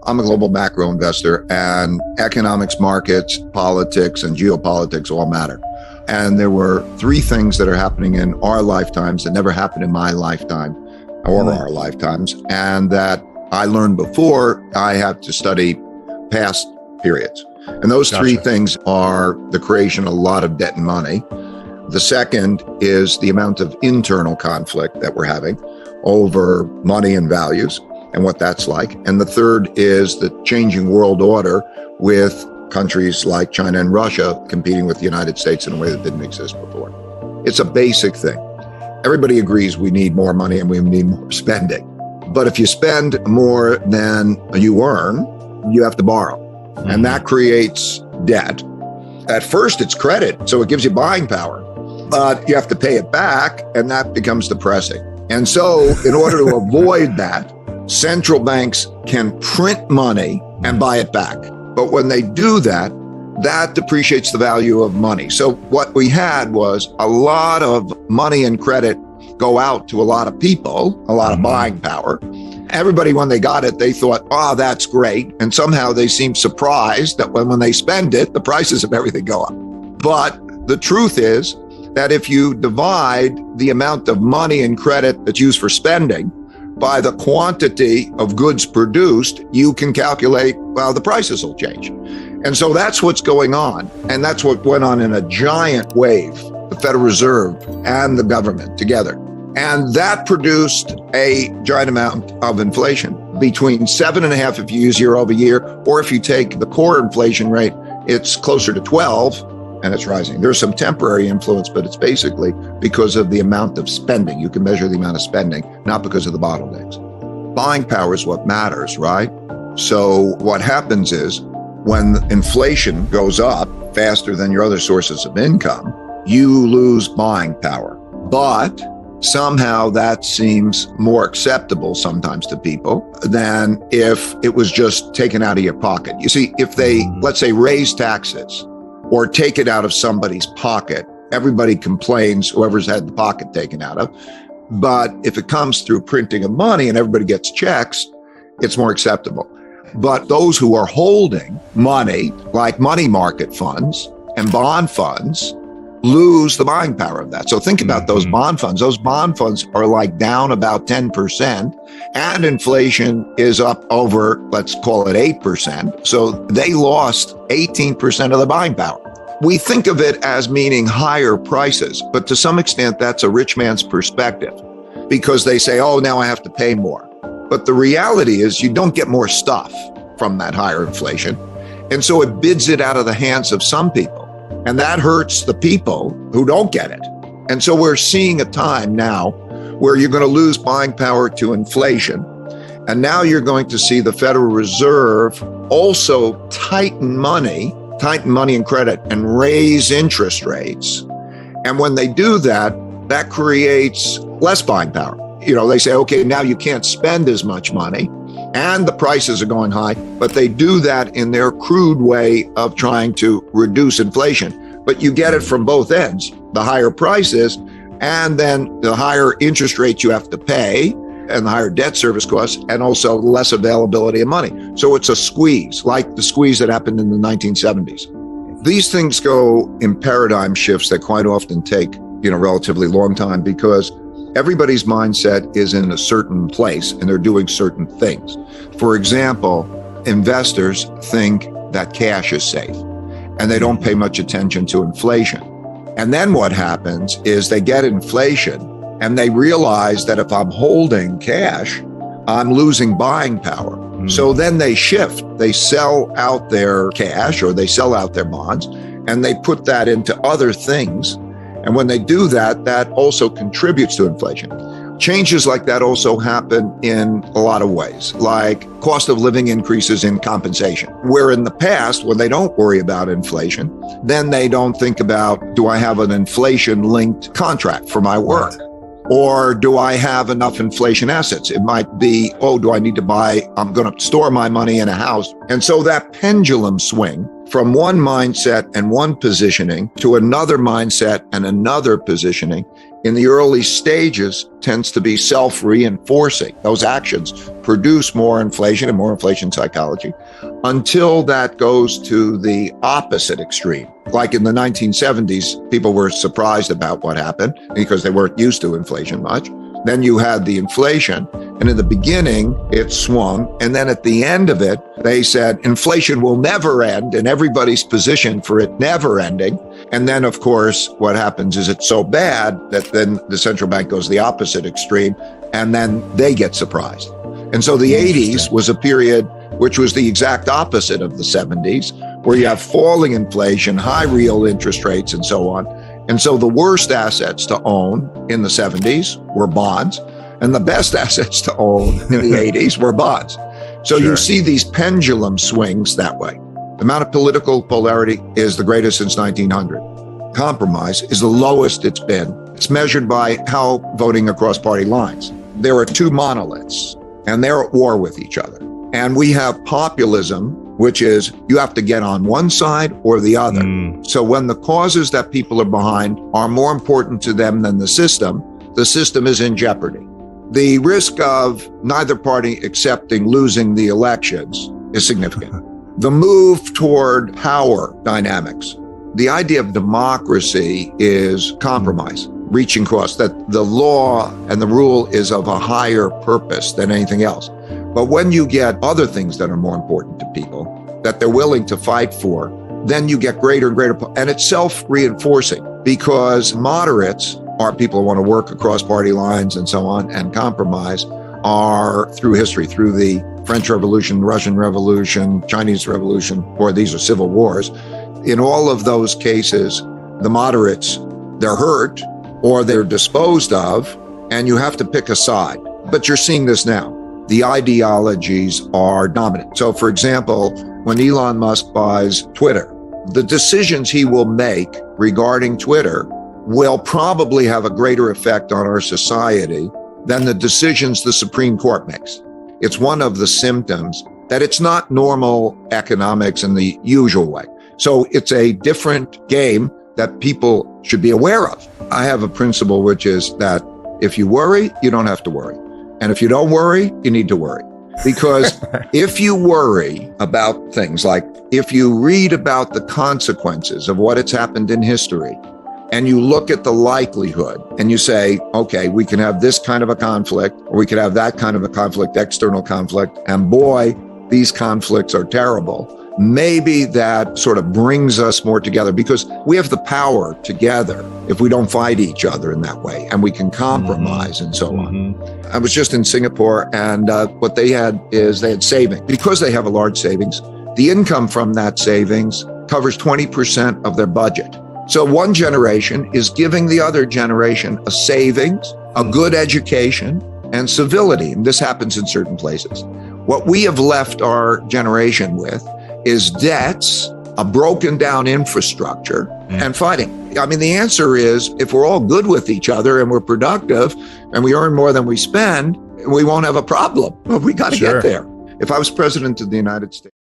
I'm a global macro investor, and economics, markets, politics, and geopolitics all matter. And there were three things that are happening in our lifetimes that never happened in my lifetime or our lifetimes, and that I learned before I had to study past periods. And those three things are the creation of a lot of debt and money. The second is the amount of internal conflict that we're having over money and values and what that's like. And the third is the changing world order with countries like China and Russia competing with the United States in a way that didn't exist before. It's a basic thing. Everybody agrees we need more money and we need more spending. But if you spend more than you earn, you have to borrow. And that creates debt. At first, it's credit, so it gives you buying power. But you have to pay it back, and that becomes depressing. And so in order to avoid that, central banks can print money and buy it back. But when they do that, that depreciates the value of money. So what we had was a lot of money and credit go out to a lot of people, a lot of buying power. Everybody, when they got it, they thought, oh, that's great. And somehow they seem surprised that when they spend it, the prices of everything go up. But the truth is that if you divide the amount of money and credit that's used for spending by the quantity of goods produced, you can calculate, well, the prices will change. And so that's what's going on. And that's what went on in a giant wave, the Federal Reserve and the government together. And that produced a giant amount of inflation, between 7.5% if you use year over year, or if you take the core inflation rate, it's closer to 12 and it's rising. There's some temporary influence, but it's basically because of the amount of spending. You can measure the amount of spending, not because of the bottlenecks. Buying power is what matters, right? So what happens is when inflation goes up faster than your other sources of income, you lose buying power. But somehow that seems more acceptable sometimes to people than if it was just taken out of your pocket. You see, if they, let's say, raise taxes or take it out of somebody's pocket, everybody complains, whoever's had the pocket taken out of. But if it comes through printing of money and everybody gets checks, it's more acceptable. But those who are holding money, like money market funds and bond funds, lose the buying power of that. So think about those bond funds. Those bond funds are like down about 10%, and inflation is up over, let's call it 8%. So they lost 18% of the buying power. We think of it as meaning higher prices, but to some extent, that's a rich man's perspective because they say, oh, now I have to pay more. But the reality is you don't get more stuff from that higher inflation. And so it bids it out of the hands of some people. And that hurts the people who don't get it. And so we're seeing a time now where you're going to lose buying power to inflation. And now you're going to see the Federal Reserve also tighten money and credit and raise interest rates. And when they do that, that creates less buying power. You know, they say, okay, now you can't spend as much money and the prices are going high, but they do that in their crude way of trying to reduce inflation. But you get it from both ends, the higher prices and then the higher interest rates you have to pay and the higher debt service costs and also less availability of money. So it's a squeeze, like the squeeze that happened in the 1970s. These things go in paradigm shifts that quite often take, relatively long time because everybody's mindset is in a certain place and they're doing certain things. For example, investors think that cash is safe and they don't pay much attention to inflation. And then what happens is they get inflation and they realize that if I'm holding cash, I'm losing buying power. So then they shift, they sell out their cash or they sell out their bonds and they put that into other things. And when they do that, that also contributes to inflation. Changes like that also happen in a lot of ways, like cost of living increases in compensation, where in the past, when they don't worry about inflation, then they don't think about, do I have an inflation-linked contract for my work? Or do I have enough inflation assets? It might be, do I need to buy, I'm going to store my money in a house. And so that pendulum swing from one mindset and one positioning to another mindset and another positioning in the early stages tends to be self-reinforcing. Those actions produce more inflation and more inflation psychology until that goes to the opposite extreme. Like in the 1970s, people were surprised about what happened because they weren't used to inflation much. Then you had the inflation, and in the beginning, it swung. And then at the end of it, they said inflation will never end, and everybody's positioned for it never ending. And then, of course, what happens is it's so bad that then the central bank goes the opposite extreme, and then they get surprised. And so the 80s was a period which was the exact opposite of the 70s, where you have falling inflation, high real interest rates, and so on. And so the worst assets to own in the 70s were bonds, and the best assets to own in the 80s were bonds. So you see these pendulum swings that way. The amount of political polarity is the greatest since 1900. Compromise is the lowest it's been. It's measured by how voting across party lines. There are two monoliths, and they're at war with each other. And we have populism, which is you have to get on one side or the other. So when the causes that people are behind are more important to them than the system is in jeopardy. The risk of neither party accepting losing the elections is significant. The move toward power dynamics. The idea of democracy is compromise, reaching across, that the law and the rule is of a higher purpose than anything else. But when you get other things that are more important to people, that they're willing to fight for, then you get greater and greater. And it's self-reinforcing, because moderates are people who want to work across party lines and so on, and compromise are through history, through the French Revolution, Russian Revolution, Chinese Revolution, or these are civil wars. In all of those cases, the moderates, they're hurt or they're disposed of, and you have to pick a side. But you're seeing this now. The ideologies are dominant. So, for example, when Elon Musk buys Twitter, the decisions he will make regarding Twitter will probably have a greater effect on our society than the decisions the Supreme Court makes. It's one of the symptoms that it's not normal economics in the usual way. So it's a different game that people should be aware of. I have a principle, which is that if you worry, you don't have to worry. And if you don't worry, you need to worry. Because if you worry about things like, if you read about the consequences of what has happened in history, and you look at the likelihood and you say, okay, we can have this kind of a conflict, or we could have that kind of a conflict, external conflict, and boy, these conflicts are terrible. Maybe that sort of brings us more together, because we have the power together if we don't fight each other in that way, and we can compromise and so on. I was just in Singapore, and what they had is they had savings. Because they have a large savings, the income from that savings covers 20% of their budget. So one generation is giving the other generation a savings, a good education, and civility. And this happens in certain places. What we have left our generation with is debts, a broken down infrastructure, and fighting. I mean, the answer is, if we're all good with each other and we're productive and we earn more than we spend, we won't have a problem. But we got to get there. If I was president of the United States,